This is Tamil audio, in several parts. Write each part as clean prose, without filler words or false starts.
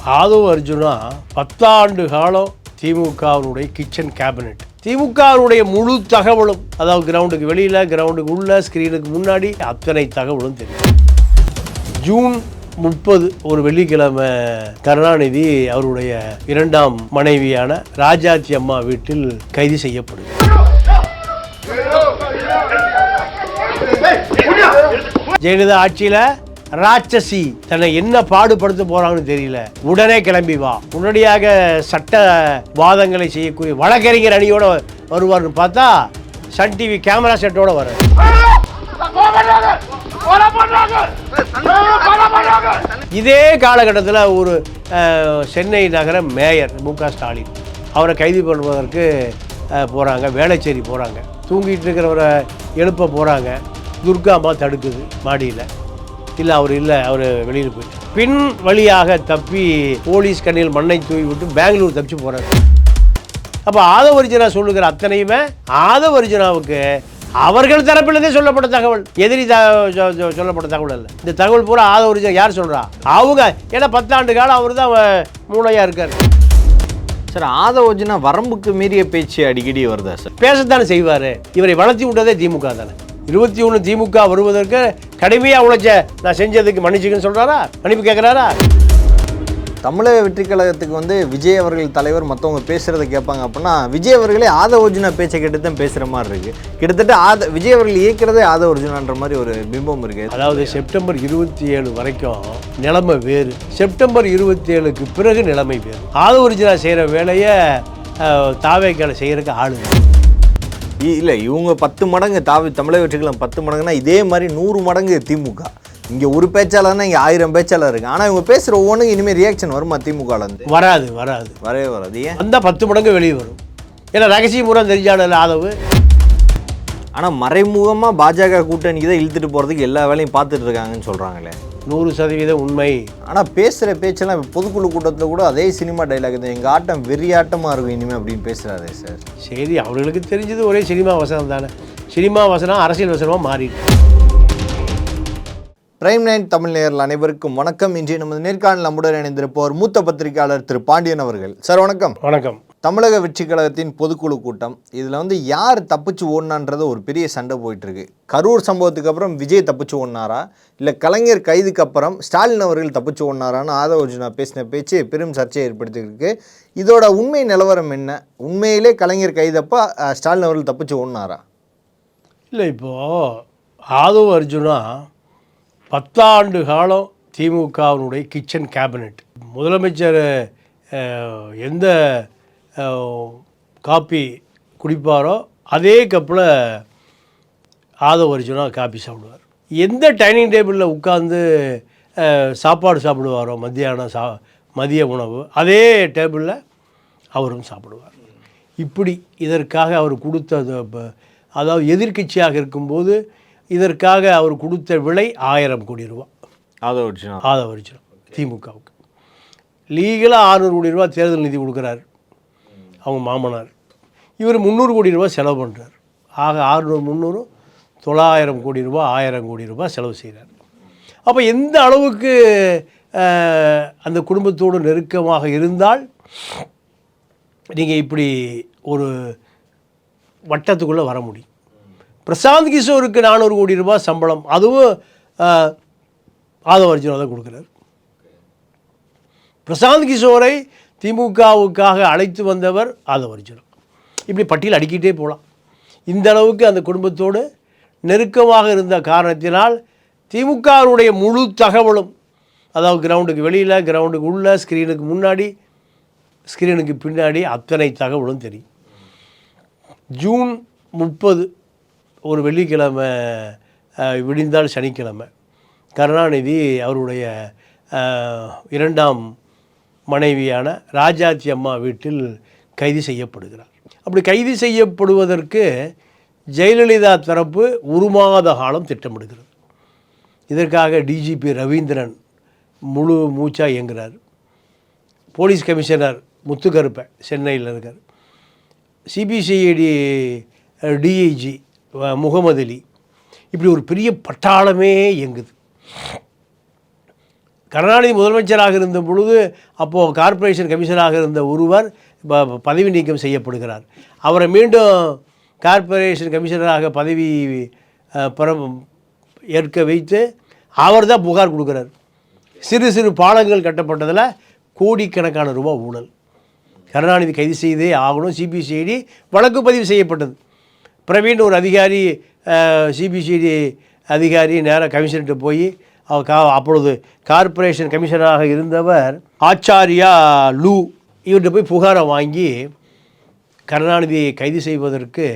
ஆதவ் அர்ஜுனா 10 ஆண்டு காலம் திமுகவினுடைய கிச்சன் கேபினெட். திமுகவினுடைய முழு தகவலும், அதாவது கிரவுண்டுக்கு வெளியில், கிரவுண்டுக்கு உள்ள, ஸ்க்ரீனுக்கு முன்னாடி அத்தனை தகவலும் தெரியும். ஜூன் 30 ஒரு வெள்ளிக்கிழமை கருணாநிதி அவருடைய 2ஆம் மனைவியான ராஜாத்தி அம்மா வீட்டில் கைது செய்யப்படுகிறார். ஜெயலலிதா ஆட்சியில் ராட்சசி தன்னை என்ன பாடுபடுத்த போறாங்கன்னு தெரியல, உடனே கிளம்பி வா, உடனடியாக சட்ட வாதங்களை செய்யக்கூடிய வழக்கறிஞர் அணியோட வருவார்னு பார்த்தா சன் டிவி கேமரா செட்டோட வர. இதே காலகட்டத்தில் ஒரு சென்னை நகர மேயர் மு.க. ஸ்டாலின் அவரை கைது பண்ணுவதற்கு போகிறாங்க. வேளச்சேரி போகிறாங்க. தூங்கிட்டு இருக்கிறவரை எழுப்ப போகிறாங்க. துர்கா அம்மா தடுக்குது மாடியில். இல்லை, அவர் இல்லை, அவர் வெளியில் போயிட்டு பின் வழியாக தப்பி போலீஸ் கண்ணில் மண்ணை தூவி விட்டு பெங்களூர் தப்பிச்சு போகிறார். அப்போ ஆதவ் அர்ஜுனா சொல்லுகிற அத்தனையுமே ஆதவ் அர்ஜுனாவுக்கு அவர்கள் தரப்பிலிருந்தே சொல்லப்பட்ட தகவல், எதிரி சொல்லப்பட்ட தகவல் அல்ல. இந்த தகவல் பூரா ஆதவ் அர்ஜுனா யார் சொல்கிறா? அவங்க. ஏன்னா 10 ஆண்டு காலம் அவர் தான் மூளையாக இருக்கார். சார், ஆதவ் அர்ஜுனா வரம்புக்கு மீறிய பேச்சு அடிக்கடி வருதா சார்? பேசத்தானே செய்வார். இவரை வளர்த்தி விட்டதே திமுக தானே. 21 திமுக வருவதற்கு கடுமையாக உழைச்ச நான் செஞ்சதுக்கு மன்னிச்சுக்குன்னு சொல்கிறாரா? மன்னிப்பு கேட்குறாரா? தமிழக வெற்றி கழகத்துக்கு விஜய் அவர்கள் தலைவர் மற்றவங்க பேசுகிறத கேட்பாங்க அப்படின்னா, விஜய் அவர்களே ஆதவ் அர்ஜுனா பேச்சை கேட்டு தான் பேசுகிற மாதிரி இருக்குது. கிட்டத்தட்ட விஜய் அவர்கள் இயக்கிறதே ஆதவ் அர்ஜுனான்ற மாதிரி ஒரு பிம்பம் இருக்குது. அதாவது செப்டம்பர் 27 வரைக்கும் நிலைமை வேறு, செப்டம்பர் 27க்கு பிறகு நிலைமை வேறு. ஆதவ் அர்ஜுனா செய்கிற வேலையை தாவேக்கால செய்கிறதுக்கு ஆளு இல்லை. இவங்க 10 மடங்கு தமிழக வெற்றிகளும் 10 மடங்குனா இதே மாதிரி 100 மடங்கு திமுக. இங்கே ஒரு பேச்சாளர்னா இங்கே 1000 பேச்சாளர் இருக்குது. ஆனால் இவங்க பேசுகிற ஒவ்வொன்றுக்கு இனிமேல் ரியாக்ஷன் வருமா திமுகலேருந்து? வரவே வராது. ஏன்? அந்த 10 மடங்கு வெளியே வரும். ஏன்னா ரகசிய முறை தெரிஞ்சாடல ஆதவு. ஆனால் மறைமுகமாக பாஜக கூட்டணிக்கு தான் இழுத்துட்டு போகிறதுக்கு எல்லா வேலையும் பார்த்துட்டு இருக்காங்கன்னு சொல்கிறாங்களே. 100% உண்மை. ஆனால் பேசுகிற பேச்செல்லாம் பொதுக்குழு கூட்டத்தில் கூட அதே சினிமா டைலாக் தான், எங்கள் ஆட்டம் வெறியாட்டமாக இருக்கும் இனிமேல் அப்படின்னு பேசுகிறாரு சார். சரி, அவர்களுக்கு தெரிஞ்சது ஒரே சினிமா வசனம் தானே. சினிமா வசனம் அரசியல் வசனமாக மாறிடுச்சு. பிரைம் 9 தமிழ் நேயர்கள் அனைவருக்கும் வணக்கம். இன்றைய நமது நேர்காணல் நம்முடன் இணைந்திருப்பவர் மூத்த பத்திரிகையாளர் திரு பாண்டியன் அவர்கள். சார் வணக்கம். வணக்கம். தமிழக வெற்றி கழகத்தின் பொதுக்குழு கூட்டம், இதில் யார் தப்பிச்சு ஓடினான்றது ஒரு பெரிய சண்டை போயிட்டுருக்கு. கரூர் சம்பவத்துக்கு அப்புறம் விஜய் தப்பிச்சு ஓடினாரா, இல்லை கலைஞர் கைதுக்கு அப்புறம் ஸ்டாலின் அவர்கள் தப்பிச்சு ஓடினாரான்னு ஆதவ் அர்ஜுனா பேசின பேச்சு பெரும் சர்ச்சையை ஏற்படுத்தியிருக்கு. இதோட உண்மை நிலவரம் என்ன? உண்மையிலே கலைஞர் கைதப்பா ஸ்டாலின் அவர்கள் தப்பிச்சு ஓடினாரா? இல்லை, இப்போது ஆதவ் அர்ஜுனா 10 ஆண்டு காலம் திமுகவினுடைய கிச்சன் கேபினெட். முதலமைச்சர் எந்த காப்பி குடிப்பாரோ அதே கப்பில் ஆதவ் அர்ஜுனா காப்பி சாப்பிடுவார். எந்த டைனிங் டேபிளில் உட்காந்து சாப்பாடு சாப்பிடுவாரோ மதிய உணவு, அதே டேபிளில் அவரும் சாப்பிடுவார். இப்படி இதற்காக அவர் கொடுத்த, அதாவது எதிர்க்கட்சியாக இருக்கும்போது இதற்காக அவர் கொடுத்த விலை 1000 கோடி ரூபா. ஆதவ் அர்ஜுனா திமுகவுக்கு லீகலாக 600 கோடி ரூபா தேர்தல் நிதி கொடுக்குறாரு அவங்க மாமனார். இவர் 300 கோடி ரூபா செலவு பண்ணுறார். ஆக 600 300 900 கோடி ரூபா, 1000 கோடி ரூபா செலவு செய்கிறார். அப்போ எந்த அளவுக்கு அந்த குடும்பத்தோடு நெருக்கமாக இருந்தால் நீங்கள் இப்படி ஒரு வட்டத்துக்குள்ளே வர முடியும். பிரசாந்த் கிஷோருக்கு 400 கோடி ரூபாய் சம்பளம், அதுவும் ஆதவ் அர்ஜுனா தான் கொடுக்குறார். பிரசாந்த் கிஷோரை திமுகவுக்காக அழைத்து வந்தவர் ஆதவ் அர்ஜுனா. இப்படி பட்டியல் அடிக்கிட்டே போகலாம். இந்த அளவுக்கு அந்த குடும்பத்தோடு நெருக்கமாக இருந்த காரணத்தினால் திமுகவுடைய முழு தகவலும், அதாவது கிரவுண்டுக்கு வெளியில், கிரவுண்டுக்கு உள்ள, ஸ்க்ரீனுக்கு முன்னாடி, ஸ்க்ரீனுக்கு பின்னாடி அத்தனை தகவலும் தெரியும். ஜூன் 30 ஒரு வெள்ளிக்கிழமை விடிந்தால் சனிக்கிழமை கருணாநிதி அவருடைய 2ஆம் மனைவியான ராஜாத்தி அம்மா வீட்டில் கைது செய்யப்படுகிறார். அப்படி கைது செய்யப்படுவதற்கு ஜெயலலிதா தரப்பு 1 மாத காலம் திட்டமிடுகிறது. இதற்காக டிஜிபி ரவீந்திரன் முழு மூச்சாக இயங்குகிறார். போலீஸ் கமிஷனர் முத்துக்கருப்பை சென்னையில் இருக்கார். சிபிசிஐடி டிஐஜி முகமது அலி, இப்படி ஒரு பெரிய பட்டாளமே இயங்குது. கருணாநிதி முதலமைச்சராக இருந்த பொழுது அப்போது கார்ப்பரேஷன் கமிஷனராக இருந்த ஒருவர் பதவி நீக்கம் செய்யப்படுகிறார். அவரை மீண்டும் கார்ப்பரேஷன் கமிஷனராக பதவி ஏற்க வைத்து அவர் தான் புகார் கொடுக்குறார். சிறு சிறு பாலங்கள் கட்டப்பட்டதில் கோடிக்கணக்கான ரூபா ஊழல். கருணாநிதி கைது செய்தே ஆகணும். சிபிசிஐடி வழக்கு பதிவு செய்யப்பட்டது. பிரவீன் ஒரு அதிகாரி, சிபிசிஐடி அதிகாரி நேராக கமிஷனர்கிட்ட போய் அப்பொழுது கார்ப்பரேஷன் கமிஷனராக இருந்தவர் ஆச்சாரியா லூ இவர்கிட்ட போய் புகாரை வாங்கி கருணாநிதியை கைது செய்வதற்கு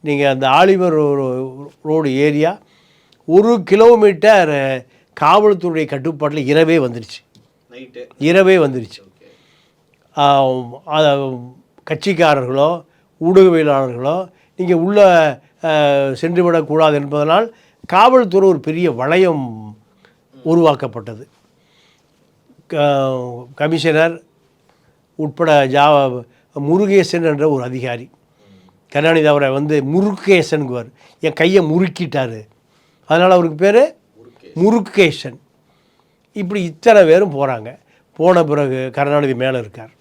நீங்கள் அந்த ஆலிவர் ரோடு ஏரியா 1 கிலோமீட்டர் காவல்துறை கட்டுப்பாட்டில் இரவே வந்துருச்சு. கட்சிக்காரர்களோ ஊடகவியலாளர்களோ நீங்கள் உள்ளே சென்றுவிடக்கூடாது என்பதனால் காவல்துறை ஒரு பெரிய வளையம் உருவாக்கப்பட்டது. கமிஷனர் உட்பட முருகேசன் என்ற ஒரு அதிகாரி, கருணாநிதி அவரை முருகேசன்குவார், என் கையை முறுக்கிட்டார், அதனால் அவருக்கு பேர் முருகேசன். இப்படி இத்தனை பேரும் போகிறாங்க. போன பிறகு கருணாநிதி மேலே இருக்கார்.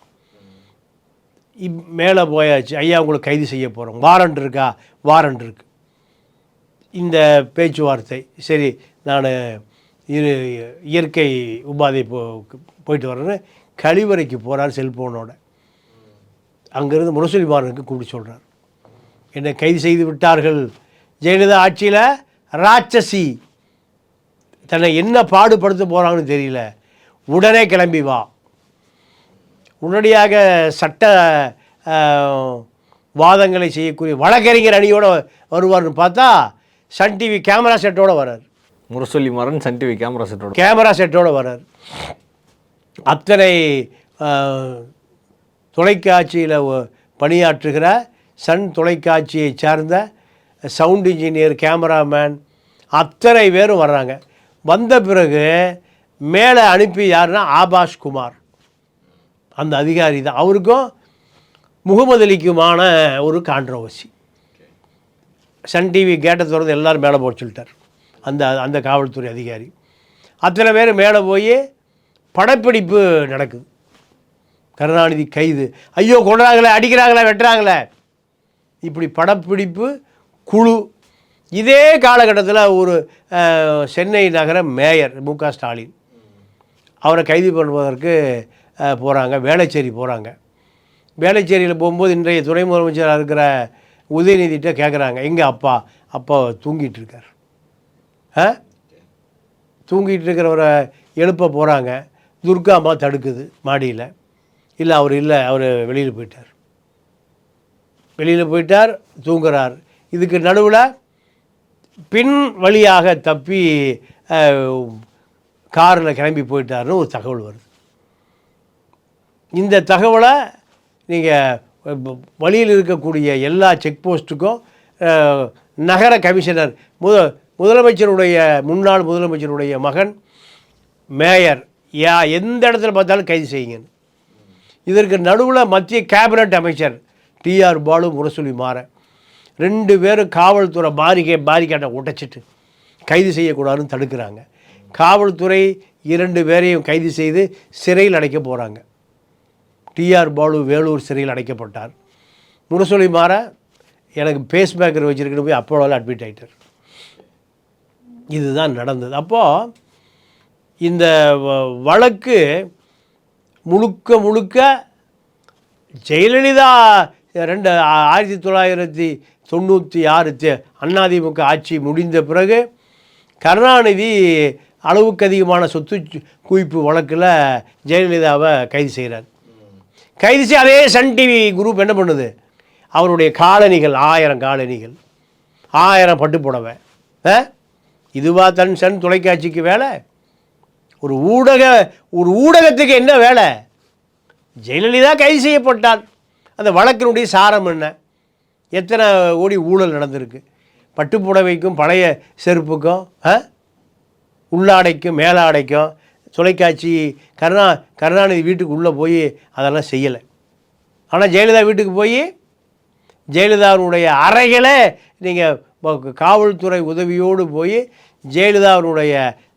மேலே போயாச்சு, ஐயா உங்களை கைது செய்ய போகிறோம், வாரண்ட் இருக்கா? வாரண்ட் இருக்குது. இந்த பேச்சுவார்த்தை சரி, நான் இயற்கை உபாதை போயிட்டு வரேன்னு கழிவறைக்கு போகிறார் செல்ஃபோனோட. அங்கேருந்து முரசொலிமாறனுக்கு கூப்பிட்டு சொல்கிறார், என்னை கைது செய்து விட்டார்கள், ஜெயலலிதா ஆட்சியில் ராட்சசி, தன்னை என்ன பாடுபடுத்த போகிறாங்கன்னு தெரியல, உடனே கிளம்பி வா. உடனடியாக சட்ட வாதங்களை செய்யக்கூடிய வழக்கறிஞர் அணியோடு வருவார்னு பார்த்தா சன் டிவி கேமரா செட்டோடு வரார். முரசொலிமாறன் சன் டிவி கேமரா செட்டோடு வரார். அத்தனை தொலைக்காட்சியில் பணியாற்றுகிற சன் தொலைக்காட்சியை சார்ந்த சவுண்ட் இன்ஜினியர், கேமராமேன் அத்தனை பேரும் வர்றாங்க. வந்த பிறகு மேலே அனுப்பி யாருன்னா ஆபாஷ் குமார், அந்த அதிகாரி தான். அவருக்கும் முகமது அலிக்குமான ஒரு கான்ட்ரவர்சி. சன் டிவி கேட்டை திறந்து எல்லோரும் மேலே போக சொல்லிட்டார் அந்த காவல்துறை அதிகாரி. அத்தனை பேர் மேலே போய் படப்பிடிப்பு நடக்குது. கருணாநிதி கைது, ஐயோ கொண்டாங்களே, அடிக்கிறாங்களே, வெட்டுறாங்களே, இப்படி படப்பிடிப்பு குழு. இதே காலகட்டத்தில் ஒரு சென்னை நகர மேயர் மு.க. ஸ்டாலின் அவரை கைது பண்ணுவதற்கு போகிறாங்க, வேளச்சேரி போகிறாங்க. வேளச்சேரியில் போகும்போது இன்றைய துணை முதலமைச்சராக இருக்கிற உதயநிதிட்ட கேட்குறாங்க, எங்கள் அப்பா தூங்கிட்டு இருக்கார், தூங்கிட்டு இருக்கிறவரை எழுப்ப போகிறாங்க. துர்கா அம்மா தடுக்குது மாடியில், இல்லை அவர் வெளியில் போயிட்டார், தூங்குறார். இதுக்கு நடுவில் பின் வழியாக தப்பி காரில் கிளம்பி போயிட்டார்னு ஒரு தகவல் வருது. இந்த தகவலை நீங்கள் வழியில் இருக்கக்கூடிய எல்லா செக் போஸ்ட்டுக்கும் நகர கமிஷனர், முன்னாள் முதலமைச்சருடைய மகன் மேயர், எந்த இடத்துல பார்த்தாலும் கைது செய்யுங்கன்னு. இதற்கு நடுவில் மத்திய கேபினட் அமைச்சர் டிஆர் பாலு, முரசொலிமாறன் 2 பேரும் காவல்துறை பாரிகேட்டை உடைச்சிட்டு கைது செய்யக்கூடாதுன்னு தடுக்கிறாங்க. காவல்துறை 2 பேரையும் கைது செய்து சிறையில் அடைக்க போகிறாங்க. டிஆர் பாலு வேலூர் சிறையில் அடைக்கப்பட்டார். முரசொலிமாறன் எனக்கு பேஸ்மேக்கர் வச்சுருக்குன்னு போய் அப்போலோவில் அட்மிட் ஆகிட்டார். இதுதான் நடந்தது. அப்போது இந்த வழக்கு முழுக்க ஜெயலலிதா 1996 அதிமுக ஆட்சி முடிந்த பிறகு கருணாநிதி அளவுக்கு அதிகமான சொத்து குவிப்பு வழக்கில் ஜெயலலிதாவை கைது செய்கிறார். கைது செய்ய அதே சன் டிவி குரூப் என்ன பண்ணுது, அவருடைய காலணிகள் 1000 காலணிகள், 1000 பட்டு புடவை, இதுவா சன் தொலைக்காட்சிக்கு வேலை? ஒரு ஊடகத்துக்கு என்ன வேலை? ஜெயலலிதா கைது செய்யப்பட்டார். அந்த வழக்கினுடைய சாரம் என்ன? எத்தனை கோடி ஊழல் நடந்திருக்கு? பட்டுப்புடவைக்கும் பழைய செருப்புக்கும் உள்ளாடைக்கும் மேலாடைக்கும் தொலைக்காட்சி கருணாநிதி வீட்டுக்கு உள்ளே போய் அதெல்லாம் செய்யலை. ஆனால் ஜெயலலிதா வீட்டுக்கு போய் ஜெயலலிதாவுடைய அறைகளை நீங்கள் காவல்துறை உதவியோடு போய் ஜெயலலிதாவுடைய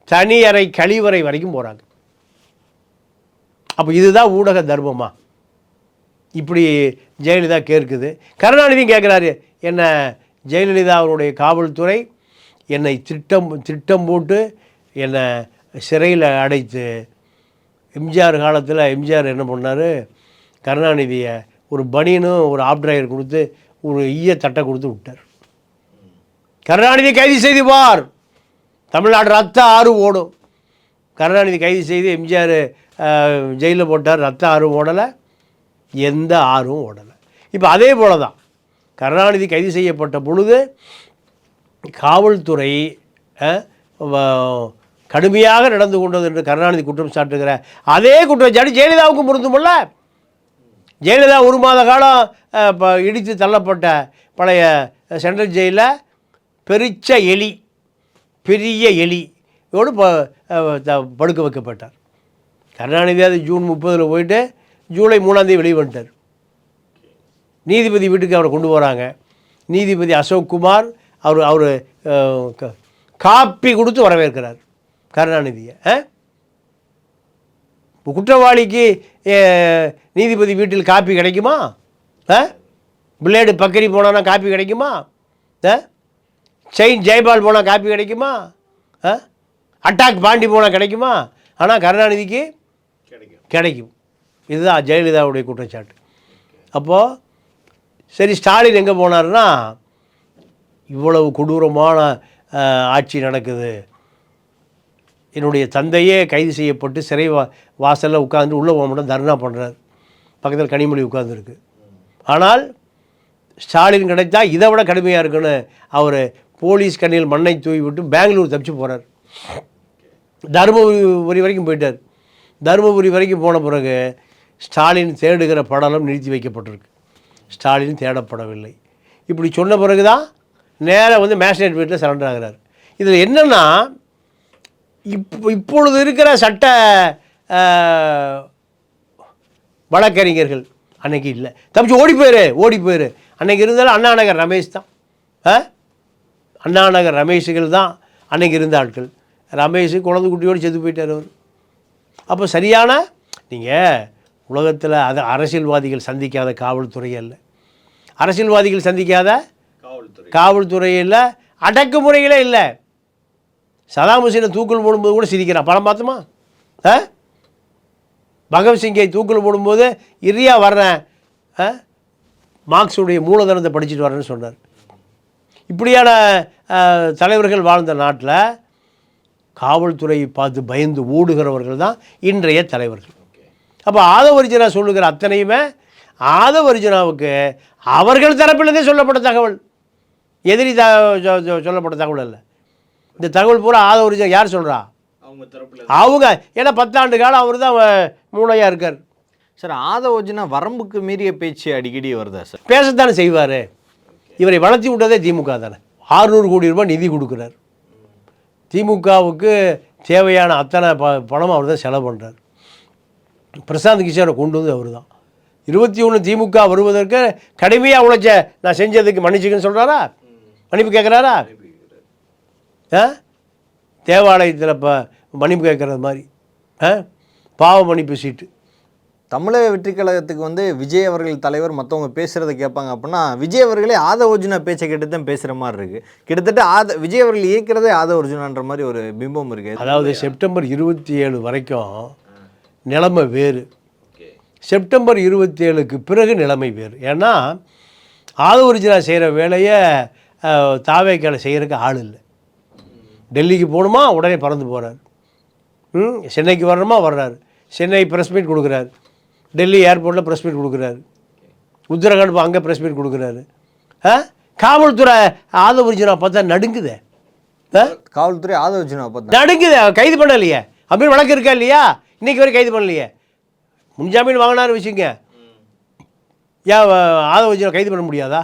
தனி அறை கழிவறை வரைக்கும் போகிறாங்க. அப்போ இதுதான் ஊடக தர்மமா? இப்படி ஜெயலலிதா கேட்குது. கருணாநிதியும் கேட்குறாரு, என்ன ஜெயலலிதா அவருடைய காவல்துறை என்னை திட்டம் போட்டு என்னை சிறையில் அடைத்து, எம்ஜிஆர் காலத்தில் எம்ஜிஆர் என்ன பண்ணார், கருணாநிதியை ஒரு பனியனும் ஒரு ஆப்ட்ராயர் கொடுத்து ஒரு ஈய தட்டை கொடுத்து விட்டார். கருணாநிதி கைது செய்து பார், தமிழ்நாடு ரத்த ஆறு ஓடும். கருணாநிதி கைது செய்து எம்ஜிஆர் ஜெயிலில் போட்டார், ரத்த ஆறு ஓடலை, எந்த ஆறும் ஓடலை. இப்போ அதே போல தான் கருணாநிதி கைது செய்யப்பட்ட பொழுது காவல்துறை கடுமையாக நடந்து கொண்டது என்று கருணாநிதி குற்றம் சாட்டுகிற அதே குற்றச்சாட்டு ஜெயலலிதாவுக்கும் பொருந்துமில்ல. ஜெயலலிதா 1 மாத காலம் இடித்து தள்ளப்பட்ட பழைய சென்ட்ரல் ஜெயிலில் பெரிய எலியோடு படுக்க வைக்கப்பட்டார். கருணாநிதி அது ஜூன் 30 போயிட்டு ஜூலை 3 வெளியே வந்துட்டார். நீதிபதி வீட்டுக்கு அவரை கொண்டு போகிறாங்க. நீதிபதி அசோக் குமார் அவர் காப்பி கொடுத்து வரவேற்கிறார் கருணாநிதியை. குற்றவாளிக்கு நீதிபதி வீட்டில் காப்பி கிடைக்குமா? பிளேடு பக்கரி போனால் காப்பி கிடைக்குமா? செயின் ஜெயபால் போனால் காப்பி கிடைக்குமா? அட்டாக் பாண்டி போனால் கிடைக்குமா? ஆனால் கருணாநிதிக்கு கிடைக்கும். இதுதான் ஜெயலலிதாவுடைய குற்றச்சாட்டு. அப்போது சரி, ஸ்டாலின் எங்கே போனார்னா, இவ்வளவு கொடூரமான ஆட்சி நடக்குது, என்னுடைய தந்தையே கைது செய்யப்பட்டு சிறை வாசலில் உட்காந்து உள்ளே போக மாட்டோம் தர்ணா பண்ணுறார். பக்கத்தில் கனிமொழி உட்காந்துருக்கு. ஆனால் ஸ்டாலின் கிடைத்தா இதை விட கடுமையாக இருக்குன்னு அவர் போலீஸ் கண்ணில் மண்ணை தூவி விட்டு பெங்களூர் தப்பிச்சு போகிறார். தருமபுரி வரைக்கும் போயிட்டார். தருமபுரி வரைக்கும் போன பிறகு ஸ்டாலின் தேடுகிற படலம் நிறுத்தி வைக்கப்பட்டிருக்கு. ஸ்டாலின் தேடப்படவில்லை. இப்படி சொன்ன பிறகு தான் நேராக மேஜிஸ்ட்ரேட் வீட்டில் சரண்டர் ஆகிறார். இதில் என்னென்னா, இப்பொழுது இருக்கிற சட்ட வழக்கறிஞர்கள் அன்னைக்கு இல்லை, தப்பிச்சு ஓடி போயிரு. அன்னைக்கு இருந்தாலும் அண்ணா நகர் ரமேஷ் தான். அண்ணா நகர் ரமேஷுகள் தான் அன்னைக்கு இருந்த ஆட்கள். ரமேஷ் குழந்தை குட்டியோடு செத்து போயிட்டார் அவர். அப்போ சரியான, நீங்கள் உலகத்தில் அது அரசியல்வாதிகள் சந்திக்காத காவல்துறை அல்ல, அரசியல்வாதிகள் சந்திக்காத காவல்துறை இல்லை, அடக்குமுறைகளே இல்லை. சதாம் ஹுசேனை தூக்கில் போடும்போது கூட சிரிக்கிறான். படம் பார்த்தோமா? பகத்சிங்கை தூக்கில் போடும்போது இரியா வர்றேன், மார்க்ஸுடைய மூலதனத்தை படிச்சுட்டு வரேன்னு சொன்னார். இப்படியான தலைவர்கள் வாழ்ந்த நாட்டில் காவல்துறையை பார்த்து பயந்து ஓடுகிறவர்கள் தான் இன்றைய தலைவர்கள். அப்போ ஆதவர்ஜனா சொல்லுகிற அத்தனையுமே ஆதவர்ஜனாவுக்கு அவர்கள் தரப்பிலிருந்தே சொல்லப்பட்ட தகவல், எதிரி சொல்லப்பட்ட தகவல் அல்ல. இந்த தகவல் பூரா ஆதவர்ஜனா யார் சொல்கிறா? அவங்க. ஏன்னா 10 ஆண்டு காலம் அவர் தான் மூளையாக இருக்கார். சார், ஆதவர்ஜனா வரம்புக்கு மீறிய பேச்சு அடிக்கடி வருதா சார்? பேசத்தானே செய்வார். இவரை வளர்த்தி விட்டதே திமுக தானே. 600 கோடி ரூபாய் நிதி கொடுக்குறார். திமுகவுக்கு தேவையான அத்தனை பணம் அவர் தான் செலவு பண்ணுறார். பிரசாந்த் கிஷோரை கொண்டு வந்து அவர் தான். 21 திமுக வருவதற்கு கடுமையாக உழைச்ச, நான் செஞ்சதுக்கு மன்னிச்சுக்குன்னு சொல்கிறாரா? மன்னிப்பு கேட்குறாரா? தேவாலயத்தில் மன்னிப்பு கேட்குறது மாதிரி பாவ மன்னிப்பு சீட்டு. தமிழக வெற்றி கழகத்துக்கு விஜய் அவர்கள் தலைவர் மற்றவங்க பேசுகிறத கேட்பாங்க அப்படின்னா, விஜய் அவர்களே ஆதவர்ஜுனா பேச்சை கேட்டு தான் பேசுகிற மாதிரி இருக்குது. கிட்டத்தட்ட விஜய் அவர்கள் இயக்கிறதே ஆதவர்ஜுனான்ற மாதிரி ஒரு பிம்பம் இருக்குது. அதாவது செப்டம்பர் 27 வரைக்கும் நிலைமை வேறு, செப்டம்பர் 27க்கு பிறகு நிலைமை வேறு. ஏன்னா ஆதவர்ஜுனா செய்கிற வேலையை தாவேக்கால செய்கிறதுக்கு ஆள் இல்லை. டெல்லிக்கு போகணுமா உடனே பறந்து போகிறார், சென்னைக்கு வரணுமா வர்றாரு, சென்னை ப்ரெஸ் மீட் கொடுக்குறாரு, டெல்லி ஏர்போர்ட்டில் ப்ரெஸ் மீட் கொடுக்குறாரு, உத்தரகாண்ட் அங்கே ப்ரெஸ் மீட் கொடுக்குறாரு. காவல்துறை ஆதவர்ஜுனா பார்த்தா நடுங்குதே. காவல்துறை ஆதவர்ஜுனா பார்த்தா நடுங்குதே. கைது பண்ணலையே, அப்படின்னு வழக்கு இருக்கா இல்லையா? இன்றைக்கி வரை கைது பண்ணலையே. முன்ஜாமீன் வாங்கினாரு வச்சுங்க, ஏன் ஆதவர்ஜுனா கைது பண்ண முடியாதா?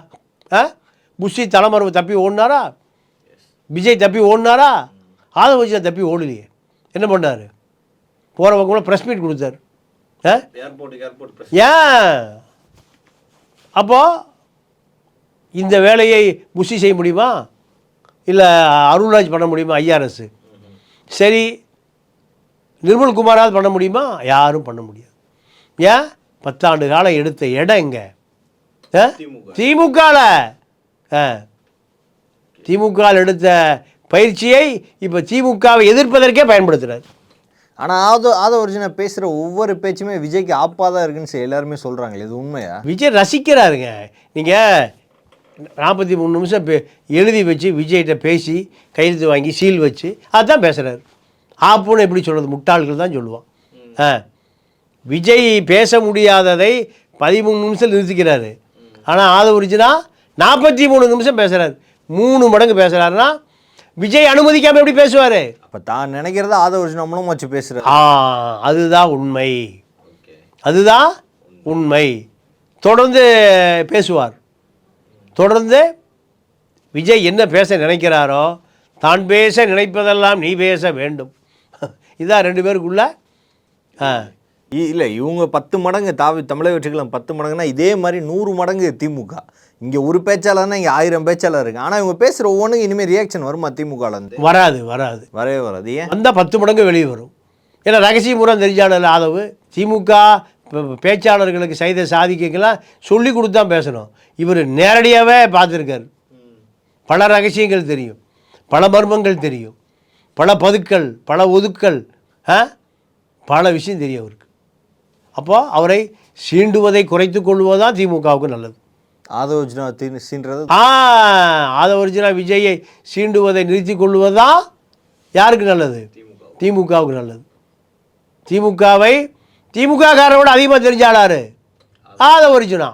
புஷி தலைமறைவு தப்பி ஓடினாரா? விஜய் தப்பி ஓடினாரா? ஆதவர்ஜுனா தப்பி ஓடலையே. என்ன பண்ணார்? போகிற பக்கம் ப்ரெஸ் மீட் கொடுத்தார். ஏன்? அப்போது இந்த வேலையை புஷி செய்ய முடியுமா? இல்லை அருள்ராஜ் பண்ண முடியுமா? ஐஆர்எஸ் சரி, நிர்மல்குமாரால் பண்ண முடியுமா? யாரும் பண்ண முடியாது. ஏன் 10 ஆண்டு காலம் எடுத்த இடம் எங்க திமுகவில் திமுகவில் எடுத்த பயிற்சியை இப்போ திமுகவை எதிர்ப்பதற்கே பயன்படுத்துகிறார். ஆனால் ஆதவர்ஜுனா பேசுகிற ஒவ்வொரு பேச்சுமே விஜய்க்கு ஆப்பாக தான் இருக்குன்னு எல்லாருமே சொல்கிறாங்களே, இது உண்மையா? விஜய் ரசிக்கிறாருங்க. நீங்கள் 43 நிமிஷம் எழுதி வச்சு விஜய்கிட்ட பேசி கையெழுத்து வாங்கி சீல் வச்சு அதுதான் பேசுகிறாரு. ஆப்புன்னு எப்படி சொல்கிறது, முட்டாள்கள் தான் சொல்லுவான். விஜய் பேச முடியாததை 13 நிமிஷம் நிறுத்திக்கிறாரு. ஆனால் ஆதவர்ஜுனா 43 நிமிஷம் பேசுகிறார், 3 மடங்கு பேசுகிறாருன்னா விஜய் அனுமதிக்காமல் எப்படி பேசுவார்? அப்போ தான் நினைக்கிறத ஆதவர்ஜுனா மூலம் வச்சு பேசுகிறார். அதுதான் உண்மை, அதுதான் உண்மை. தொடர்ந்து பேசுவார். தொடர்ந்து விஜய் என்ன பேச நினைக்கிறாரோ, தான் பேச நினைப்பதெல்லாம் நீ பேச வேண்டும், இதான் 2 பேருக்குள்ள. இல்லை, இவங்க 10 மடங்கு தமிழக வெற்றிகளும் 10 மடங்குனா இதே மாதிரி 100 மடங்கு திமுக. இங்கே ஒரு பேச்சாளர்னா இங்கே 1000 பேச்சாளர் இருக்குது. ஆனால் இவங்க பேசுகிற ஒவ்வொன்றுக்கு இனிமேல் ரியாக்ஷன் வருமா திமுகலேருந்து? வரவே வராது. ஏன் அந்த 10 மடங்கு வெளியே வரும்? ஏன்னா ரகசியபூர்வம் தெரிஞ்சாளர் ஆதவு. திமுக பேச்சாளர்களுக்கு செய்த சாதிக்கெல்லாம் சொல்லி கொடுத்து தான் பேசணும். இவர் நேரடியாகவே பார்த்துருக்கார். பல ரகசியங்கள் தெரியும், பல மர்மங்கள் தெரியும், பல பதுக்கள், பல ஒதுக்கல், பல விஷயம் தெரியும் அவருக்கு. அப்போ அவரை சீண்டுவதை குறைத்து கொள்வதுதான் திமுகவுக்கு நல்லது. ஆதவர்ஜுனா சீன்றது ஆதவர்ஜுனா விஜயை சீண்டுவதை நிறுத்தி கொள்வதுதான் யாருக்கு நல்லது? திமுகவுக்கு நல்லது. திமுககாரோட அதிகமாக தெரிஞ்சாளாரு ஆதவர்ஜுனா.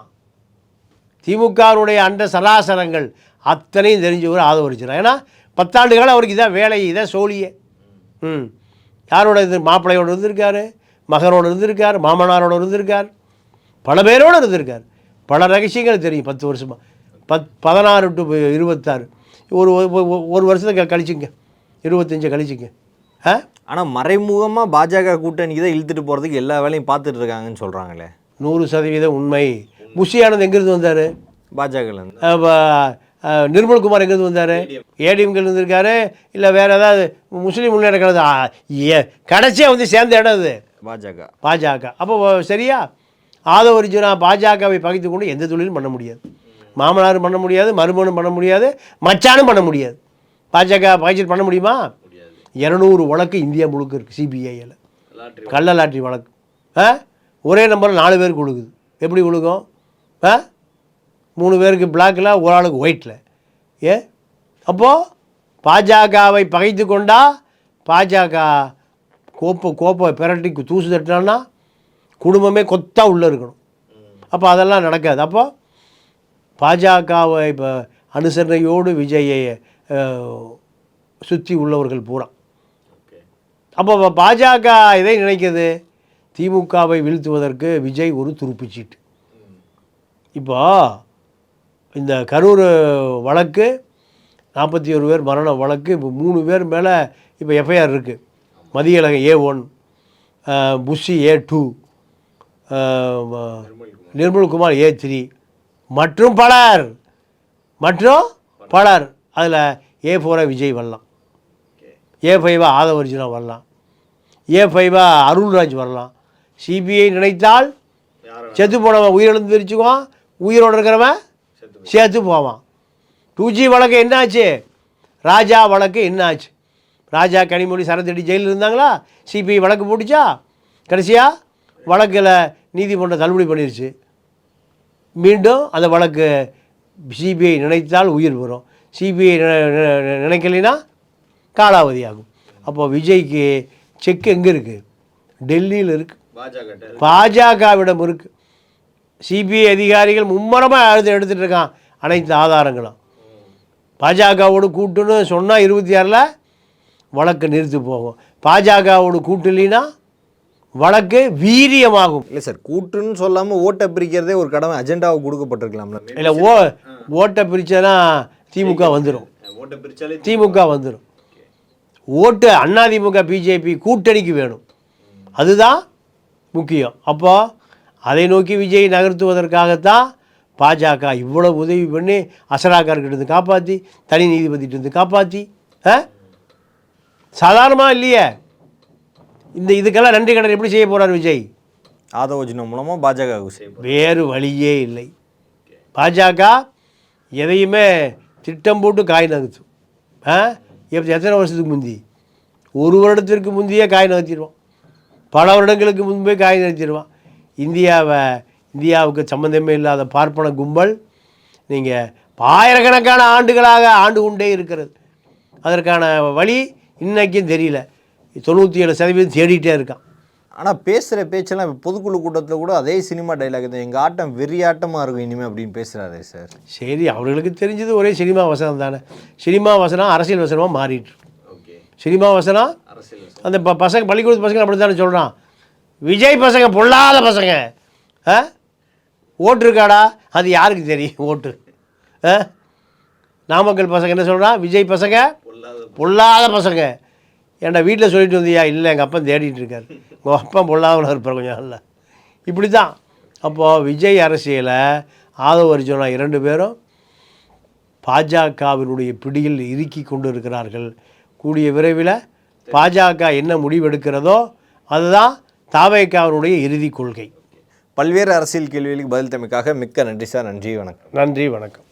திமுகவுடைய அண்ட சராசரங்கள் அத்தனையும் தெரிஞ்சவர் ஆதவர்ஜுனா. ஏன்னா 10 ஆண்டுகள் அவருக்கு இதான் வேலை, இதான் சோழியே. யாரோட மாப்பிள்ளையோடு இருந்திருக்காரு, மகனோடு இருந்திருக்கார், மாமனாரோடு இருந்திருக்கார், பல பேரோடு இருந்திருக்கார். பல ரகசியங்கள் தெரியும். 10 வருஷமாக 16 to 26 ஒரு வருஷத்தை கழிச்சுங்க, 25 கழிச்சுங்க. ஆனால் மறைமுகமாக பாஜக கூட்டணிக்கு தான் இழுத்துட்டு போகிறதுக்கு எல்லா வேலையும் பார்த்துட்டு இருக்காங்கன்னு சொல்கிறாங்களே. 100% உண்மை. புஷியானந்த் எங்கேருந்து வந்தார்? பாஜகலேருந்து. நிர்மல்குமார் எங்கேருந்து வந்தார்? ஏடிஎம்கேல இருந்திருக்காரு, இல்லை வேறு ஏதாவது முஸ்லீம் முன்னேற்ற கழகம் கடைசியாக வந்து சேர்ந்த இடம் அது பாஜக. அப்போ சரியா? ஆதவர்ஜுனா பாஜகவை பகைத்து கொண்டு எந்த தொழிலும் பண்ண முடியாது. மாமனாரும் பண்ண முடியாது, மருமகனும் பண்ண முடியாது, மச்சானும் பண்ண முடியாது. பாஜக பகைச்சிட்டு பண்ண முடியுமா? 200 வழக்கு இந்தியா முழுக்க இருக்குது சிபிஐயில், கள்ள லாட்ரி வழக்கு. ஒரே நம்பரில் 4 பேருக்கு கொடுக்குது. எப்படி கொடுக்கும்? 3 பேருக்கு பிளாக்கில், ஒரு ஆளுக்கு ஒயிட்டில். அப்போது பாஜகவை பகைத்து கொண்டா பாஜக கோப்பை பிரட்டி தூசு தட்டினான்னா குடும்பமே கொத்தா உள்ளே இருக்கணும். அப்போ அதெல்லாம் நடக்காது. அப்போ பாஜகவை இப்போ அனுசரணையோடு விஜயை சுற்றி உள்ளவர்கள் பூரா. அப்போ பாஜக இதை நினைக்கிறது, திமுகவை வீழ்த்துவதற்கு விஜய் ஒரு துருப்புச்சீட்டு. இப்போ இந்த கரூர் வழக்கு 41 பேர் மரண வழக்கு, இப்போ 3 பேர் மேலே இப்போ எஃப்ஐஆர் இருக்குது. Mathiyazhagan A1, Bussy A2, Nirmalkumar A3 மற்றும் பலர். அதில் A4 விஜய் வரலாம், A5 ஆதவர்ஜுனா வரலாம், A5 அருள்ராஜ் வரலாம். சிபிஐ நினைத்தால் செத்து போனவன் உயிரிழந்து தெரிச்சுக்குவான், உயிரோடு இருக்கிறவன் சேர்த்து போவான். 2G வழக்கு என்னாச்சு? ராஜா வழக்கு என்னாச்சு? ராஜா, கனிமொழி, சரத்தடி ஜெயிலில் இருந்தாங்களா? சிபிஐ வழக்கு போட்டுச்சா? கடைசியாக வழக்கில் நீதிமன்றம் தள்ளுபடி பண்ணிருச்சு. மீண்டும் அந்த வழக்கு சிபிஐ நினைத்தால் உயிர் வரும், சிபிஐ நினைக்கலைன்னா காலாவதி ஆகும். அப்போது விஜய்க்கு செக் எங்கே இருக்குது? டெல்லியில் இருக்குது, பாஜகவிடம் இருக்குது. சிபிஐ அதிகாரிகள் மும்மரமாக எடுத்துகிட்டு இருக்கான் அனைத்து ஆதாரங்களும். பாஜகவோடு கூட்டுன்னு சொன்னால் 26 வழக்கு நிறுத்தி போகும். பாஜகவோடு கூட்டலினா வழக்கு வீரியமாகும். இல்லை சார், கூட்டுன்னு சொல்லாமல் ஓட்டை பிரிக்கிறதே ஒரு கடமை அஜெண்டாவுக்கு கொடுக்கப்பட்டிருக்கலாம்ல. இல்லை, ஓட்டை பிரித்தனா திமுக வந்துடும். ஓட்டு அதிமுக பிஜேபி கூட்டணிக்கு வேணும், அதுதான் முக்கியம். அப்போ அதை நோக்கி விஜய் நகர்த்துவதற்காகத்தான் பாஜக இவ்வளோ உதவி பண்ணி அசராக்கார்கிட்ட காப்பாற்றி, தனி நீதிபதிகிட்ட காப்பாற்றி. சாதாரணமாக இல்லையே. இதுக்கெல்லாம் நன்றி கடன் எப்படி செய்ய போகிறார் விஜய்? ஆதவ அர்ஜுனா மூலமாக பாஜகவுக்கு செய்யப்படும். வேறு வழியே இல்லை. பாஜக எதையுமே திட்டம் போட்டு காய் நகர்த்தும். எத்தனை வருஷத்துக்கு முந்தி? ஒரு வருடத்திற்கு முந்தையே காய் நகர்த்திடுவான். பல வருடங்களுக்கு முன்பே காய் நகர்த்திடுவான். இந்தியாவுக்கு சம்மந்தமே இல்லாத பார்ப்பன கும்பல் நீங்கள் ஆயிரக்கணக்கான ஆண்டுகளாக ஆண்டு கொண்டே இருக்கிறது. அதற்கான வழி இன்னைக்கும் தெரியல. 97% தேடிகிட்டே இருக்கான். ஆனால் பேசுகிற பேச்செல்லாம் இப்போ பொதுக்குழு கூட்டத்தில் கூட அதே சினிமா டைலாக் தான், எங்கள் ஆட்டம் வெறியாட்டமாக இருக்கும் இனிமேல் அப்படின்னு பேசுகிறாரு சார். சரி, அவர்களுக்கு தெரிஞ்சது ஒரே சினிமா வசனம் தானே. சினிமா வசனம் அரசியல் வசனமாக மாறிட்டு. சினிமா வசனம் அந்த பசங்க பள்ளிக்கூடத்து பசங்க அப்படி தானே சொல்கிறான். விஜய் பசங்க பொல்லாத பசங்க. ஓட்டு இருக்காடா, அது யாருக்கு தெரியும் ஓட்டு? நாமக்கல் பசங்க என்ன சொல்கிறான்? விஜய் பசங்க பொல்லாத பசங்க. ஏன்டா வீட்டில் சொல்லிட்டு வந்தியா? இல்லை, எங்கள் அப்பா தேடிட்டு இருக்கார். உங்கள் அப்பா பொல்லாதவனாக இருப்பார் கொஞ்சம் நாளில். இப்படி தான். அப்போது விஜய் அரசியலை ஆதவ அர்ஜுனா 2 பேரும் பாஜகவினுடைய பிடியில் இறுக்கி கொண்டு இருக்கிறார்கள். கூடிய விரைவில் பாஜக என்ன முடிவெடுக்கிறதோ அதுதான் தாவேகாவினுடைய இறுதி கொள்கை. பல்வேறு அரசியல் கேள்விகளுக்கு பதில் தமைக்காக மிக்க நன்றி சார். நன்றி, வணக்கம். நன்றி, வணக்கம்.